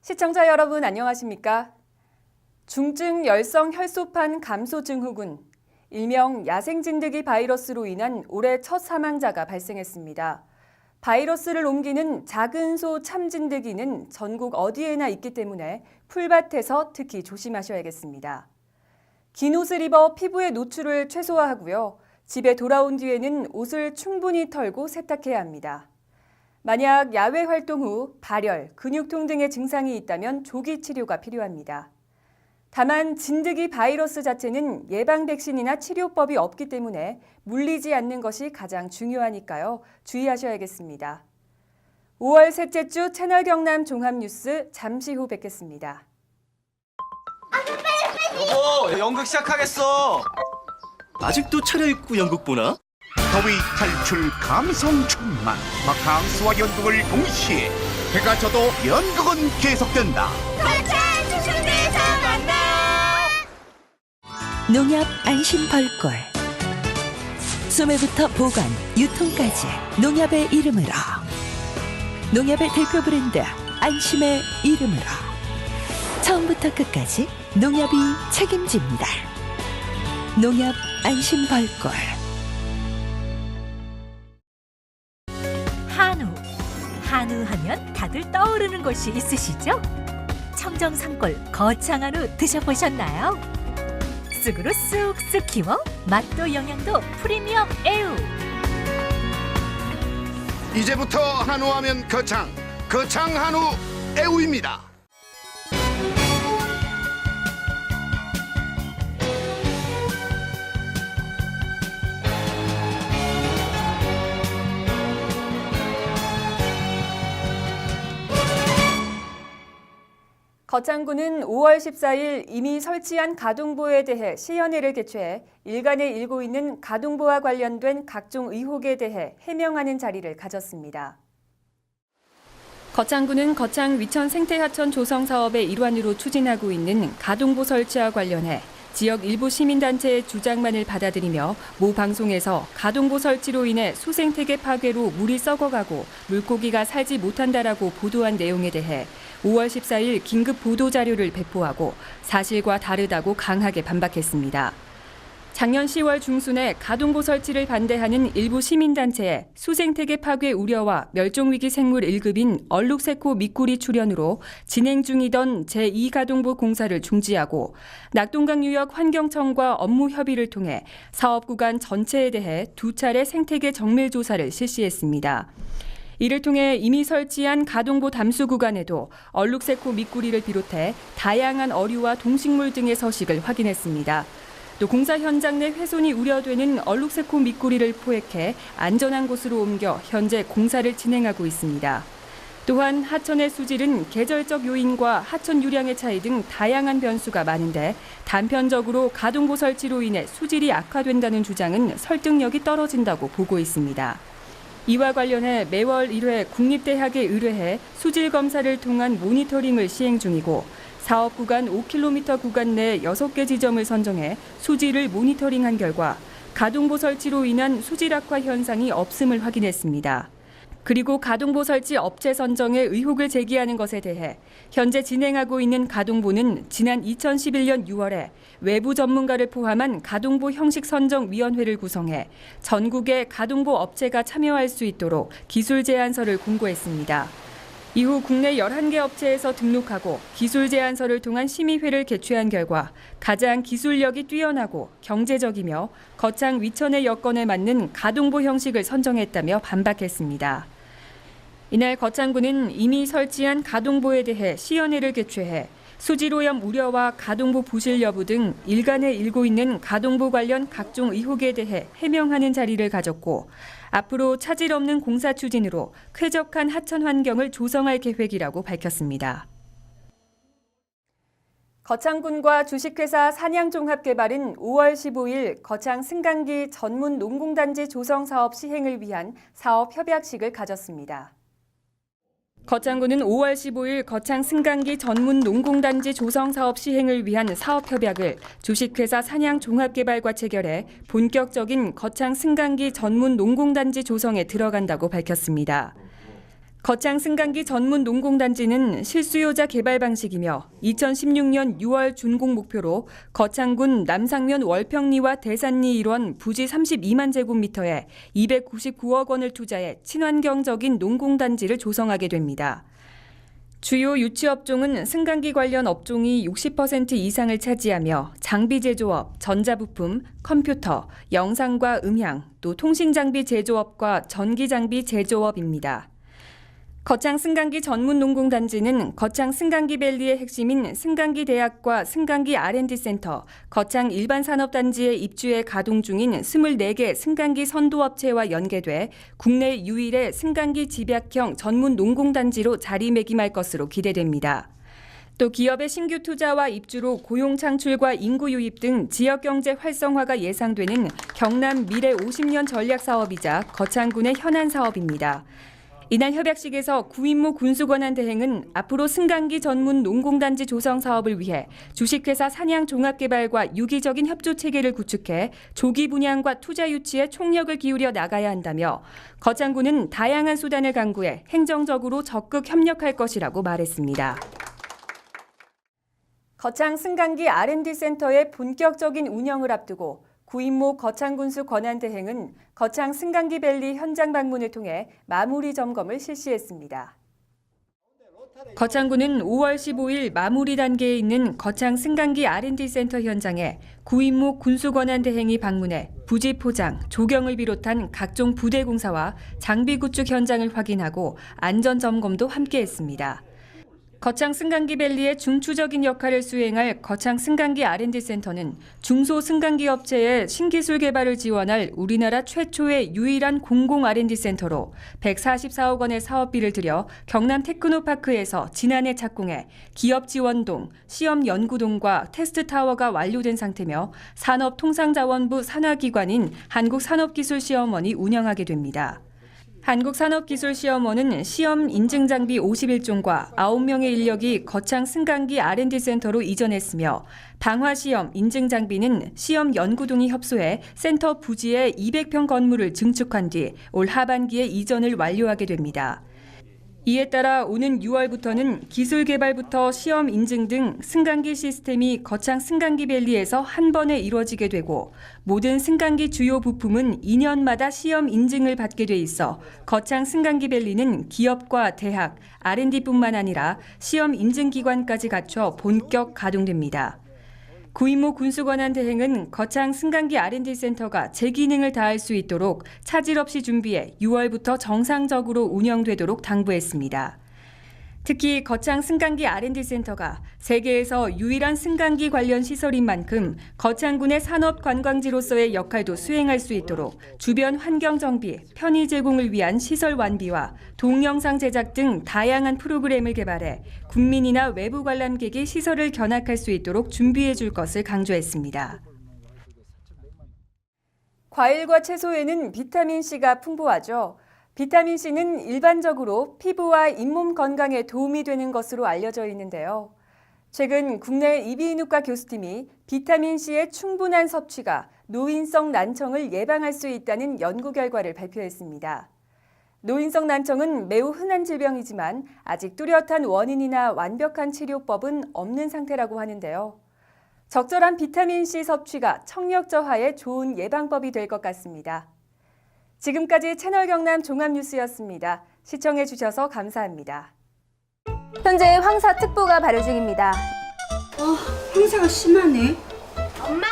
시청자 여러분 안녕하십니까? 중증 열성 혈소판 감소 증후군, 일명 야생진드기 바이러스로 인한 올해 첫 사망자가 발생했습니다. 바이러스를 옮기는 작은 소 참진드기는 전국 어디에나 있기 때문에 풀밭에서 특히 조심하셔야겠습니다. 긴 옷을 입어 피부의 노출을 최소화하고요. 집에 돌아온 뒤에는 옷을 충분히 털고 세탁해야 합니다. 만약 야외 활동 후 발열, 근육통 등의 증상이 있다면 조기 치료가 필요합니다. 다만 진드기 바이러스 자체는 예방 백신이나 치료법이 없기 때문에 물리지 않는 것이 가장 중요하니까요. 주의하셔야겠습니다. 5월 셋째 주 채널 경남 종합뉴스 잠시 후 뵙겠습니다. 여보, 연극 시작하겠어. 아직도 차려입고 연극 보나? 더위 탈출 감성 충만 바캉스와 연극을 동시에 해가 져도 연극은 계속된다. 농협 안심 벌꿀 소매부터 보관, 유통까지 농협의 이름으로 농협의 대표 브랜드 안심의 이름으로 처음부터 끝까지 농협이 책임집니다. 농협 안심 벌꿀. 한우 하면 다들 떠오르는 곳이 있으시죠? 청정산골 거창한우 드셔보셨나요? 쑥으로 쑥쑥 키워 맛도 영양도 프리미엄 애우. 이제부터 한우하면 거창 한우 애우입니다. 거창군은 5월 14일 이미 설치한 가동보에 대해 시연회를 개최해 일간에 일고 있는 가동보와 관련된 각종 의혹에 대해 해명하는 자리를 가졌습니다. 거창군은 거창 위천 생태하천 조성 사업의 일환으로 추진하고 있는 가동보 설치와 관련해 지역 일부 시민단체의 주장만을 받아들이며 모 방송에서 가동보 설치로 인해 수생태계 파괴로 물이 썩어가고 물고기가 살지 못한다라고 보도한 내용에 대해 5월 14일 긴급 보도 자료를 배포하고 사실과 다르다고 강하게 반박했습니다. 작년 10월 중순에 가동보 설치를 반대하는 일부 시민단체의 수생태계 파괴 우려와 멸종위기 생물 1급인 얼룩새코 미꾸리 출현으로 진행 중이던 제2가동보 공사를 중지하고 낙동강유역 환경청과 업무 협의를 통해 사업 구간 전체에 대해 2차례 생태계 정밀 조사를 실시했습니다. 이를 통해 이미 설치한 가동보 담수 구간에도 얼룩새코 미꾸리를 비롯해 다양한 어류와 동식물 등의 서식을 확인했습니다. 또 공사 현장 내 훼손이 우려되는 얼룩새코 미꾸리를 포획해 안전한 곳으로 옮겨 현재 공사를 진행하고 있습니다. 또한 하천의 수질은 계절적 요인과 하천 유량의 차이 등 다양한 변수가 많은데 단편적으로 가동보 설치로 인해 수질이 악화된다는 주장은 설득력이 떨어진다고 보고 있습니다. 이와 관련해 매월 1회 국립대학에 의뢰해 수질 검사를 통한 모니터링을 시행 중이고 사업 구간 5km 구간 내 6개 지점을 선정해 수질을 모니터링한 결과 가동보 설치로 인한 수질 악화 현상이 없음을 확인했습니다. 그리고 가동보 설치 업체 선정에 의혹을 제기하는 것에 대해 현재 진행하고 있는 가동보는 지난 2011년 6월에 외부 전문가를 포함한 가동보 형식 선정위원회를 구성해 전국의 가동보 업체가 참여할 수 있도록 기술 제안서를 공고했습니다. 이후 국내 11개 업체에서 등록하고 기술 제안서를 통한 심의회를 개최한 결과 가장 기술력이 뛰어나고 경제적이며 거창 위천의 여건에 맞는 가동보 형식을 선정했다며 반박했습니다. 이날 거창군은 이미 설치한 가동보에 대해 시연회를 개최해 수질오염 우려와 가동보 부실 여부 등 일간에 일고 있는 가동보 관련 각종 의혹에 대해 해명하는 자리를 가졌고 앞으로 차질 없는 공사 추진으로 쾌적한 하천 환경을 조성할 계획이라고 밝혔습니다. 거창군과 주식회사 산양종합개발은 5월 15일 거창 승강기 전문 농공단지 조성 사업 시행을 위한 사업 협약식을 가졌습니다. 거창군은 5월 15일 거창 승강기 전문 농공단지 조성 사업 시행을 위한 사업 협약을 주식회사 산양종합개발과 체결해 본격적인 거창 승강기 전문 농공단지 조성에 들어간다고 밝혔습니다. 거창 승강기 전문 농공단지는 실수요자 개발 방식이며 2016년 6월 준공 목표로 거창군 남상면 월평리와 대산리 일원 부지 32만 제곱미터에 299억 원을 투자해 친환경적인 농공단지를 조성하게 됩니다. 주요 유치업종은 승강기 관련 업종이 60% 이상을 차지하며 장비 제조업, 전자부품, 컴퓨터, 영상과 음향, 또 통신장비 제조업과 전기장비 제조업입니다. 거창 승강기 전문 농공단지는 거창 승강기밸리의 핵심인 승강기 대학과 승강기 R&D 센터, 거창 일반산업단지에 입주해 가동 중인 24개 승강기 선도업체와 연계돼 국내 유일의 승강기 집약형 전문 농공단지로 자리매김할 것으로 기대됩니다. 또 기업의 신규 투자와 입주로 고용 창출과 인구 유입 등 지역 경제 활성화가 예상되는 경남 미래 50년 전략 사업이자 거창군의 현안 사업입니다. 이날 협약식에서 구인모 군수권한대행은 앞으로 승강기 전문 농공단지 조성 사업을 위해 주식회사 산양종합개발과 유기적인 협조 체계를 구축해 조기 분양과 투자 유치에 총력을 기울여 나가야 한다며 거창군은 다양한 수단을 강구해 행정적으로 적극 협력할 것이라고 말했습니다. 거창 승강기 R&D 센터의 본격적인 운영을 앞두고 구인모 거창군수 권한대행은 거창 승강기밸리 현장 방문을 통해 마무리 점검을 실시했습니다. 거창군은 5월 15일 마무리 단계에 있는 거창 승강기 R&D 센터 현장에 구인모 군수권한대행이 방문해 부지 포장, 조경을 비롯한 각종 부대 공사와 장비 구축 현장을 확인하고 안전 점검도 함께했습니다. 거창 승강기밸리의 중추적인 역할을 수행할 거창 승강기 R&D 센터는 중소 승강기 업체의 신기술 개발을 지원할 우리나라 최초의 유일한 공공 R&D 센터로 144억 원의 사업비를 들여 경남 테크노파크에서 지난해 착공해 기업 지원동, 시험 연구동과 테스트 타워가 완료된 상태며 산업통상자원부 산하기관인 한국산업기술시험원이 운영하게 됩니다. 한국산업기술시험원은 시험 인증장비 51종과 9명의 인력이 거창 승강기 R&D 센터로 이전했으며 방화시험 인증장비는 시험 연구동이 협소해 센터 부지에 200평 건물을 증축한 뒤 올 하반기에 이전을 완료하게 됩니다. 이에 따라 오는 6월부터는 기술 개발부터 시험 인증 등 승강기 시스템이 거창 승강기밸리에서 한 번에 이루어지게 되고 모든 승강기 주요 부품은 2년마다 시험 인증을 받게 돼 있어 거창 승강기밸리는 기업과 대학, R&D뿐만 아니라 시험 인증 기관까지 갖춰 본격 가동됩니다. 구인모 군수권한대행은 거창 승강기 R&D 센터가 제 기능을 다할 수 있도록 차질 없이 준비해 6월부터 정상적으로 운영되도록 당부했습니다. 특히 거창 승강기 R&D 센터가 세계에서 유일한 승강기 관련 시설인 만큼 거창군의 산업 관광지로서의 역할도 수행할 수 있도록 주변 환경 정비, 편의 제공을 위한 시설 완비와 동영상 제작 등 다양한 프로그램을 개발해 국민이나 외부 관람객이 시설을 견학할 수 있도록 준비해 줄 것을 강조했습니다. 과일과 채소에는 비타민C가 풍부하죠. 비타민C는 일반적으로 피부와 잇몸 건강에 도움이 되는 것으로 알려져 있는데요. 최근 국내 이비인후과 교수팀이 비타민C의 충분한 섭취가 노인성 난청을 예방할 수 있다는 연구 결과를 발표했습니다. 노인성 난청은 매우 흔한 질병이지만 아직 뚜렷한 원인이나 완벽한 치료법은 없는 상태라고 하는데요. 적절한 비타민C 섭취가 청력 저하에 좋은 예방법이 될 것 같습니다. 지금까지 채널 경남 종합뉴스였습니다. 시청해 주셔서 감사합니다. 현재 황사특보가 발효 중입니다. 황사가 심하네. 엄마!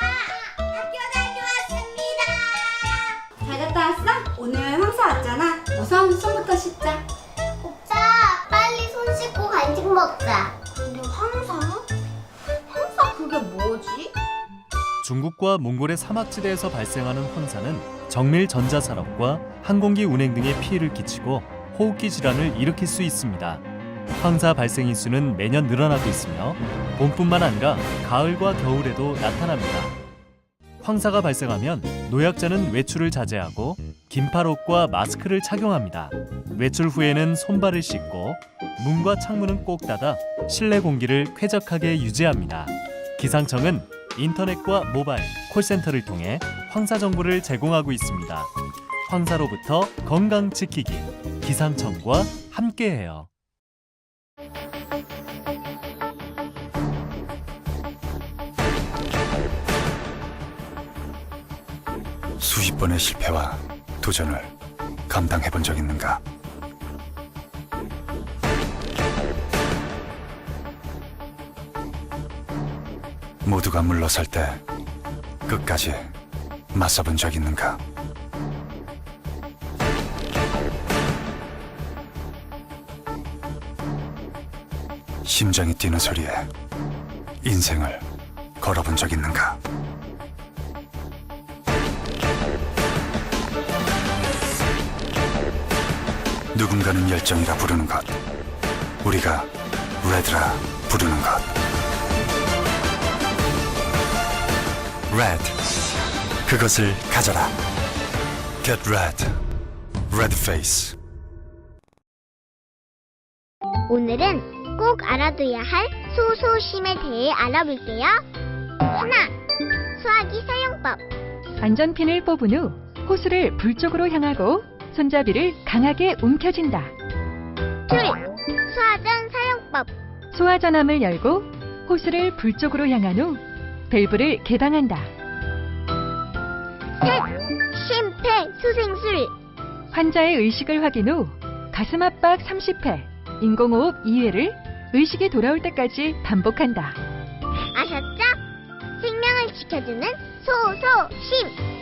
학교 다녀왔습니다! 잘 갔다 왔어? 오늘 황사 왔잖아. 우선 손부터 씻자. 오빠, 빨리 손 씻고 간식 먹자. 근데 황사? 황사 그게 뭐지? 중국과 몽골의 사막지대에서 발생하는 황사는 정밀 전자산업과 항공기 운행 등에 피해를 끼치고 호흡기 질환을 일으킬 수 있습니다. 황사 발생 인수는 매년 늘어나고 있으며 봄뿐만 아니라 가을과 겨울에도 나타납니다. 황사가 발생하면 노약자는 외출을 자제하고 긴팔옷과 마스크를 착용합니다. 외출 후에는 손발을 씻고 문과 창문은 꼭 닫아 실내 공기를 쾌적하게 유지합니다. 기상청은 인터넷과 모바일, 콜센터를 통해 황사 정보를 제공하고 있습니다. 황사로부터 건강 지키기 기상청과 함께해요. 수십 번의 실패와 도전을 감당해 본 적 있는가? 모두가 물러설 때 끝까지 맞서본 적 있는가? 심장이 뛰는 소리에 인생을 걸어본 적 있는가? 누군가는 열정이라 부르는 것, 우리가 레드라 부르는 것. 레드, 그것을 가져라. Get red, red face. 오늘은 꼭 알아둬야 할 소소심에 대해 알아볼게요. 하나, 수화기 사용법. 안전핀을 뽑은 후 호수를 불 쪽으로 향하고 손잡이를 강하게 움켜쥔다. 둘, 수화전 사용법. 소화전함을 열고 호스를 불 쪽으로 향한 후 밸브를 개방한다. 셋, 심폐소생술. 환자의 의식을 확인 후 가슴 압박 30회, 인공호흡 2회를 의식이 돌아올 때까지 반복한다. 아셨죠? 생명을 지켜주는 소소심.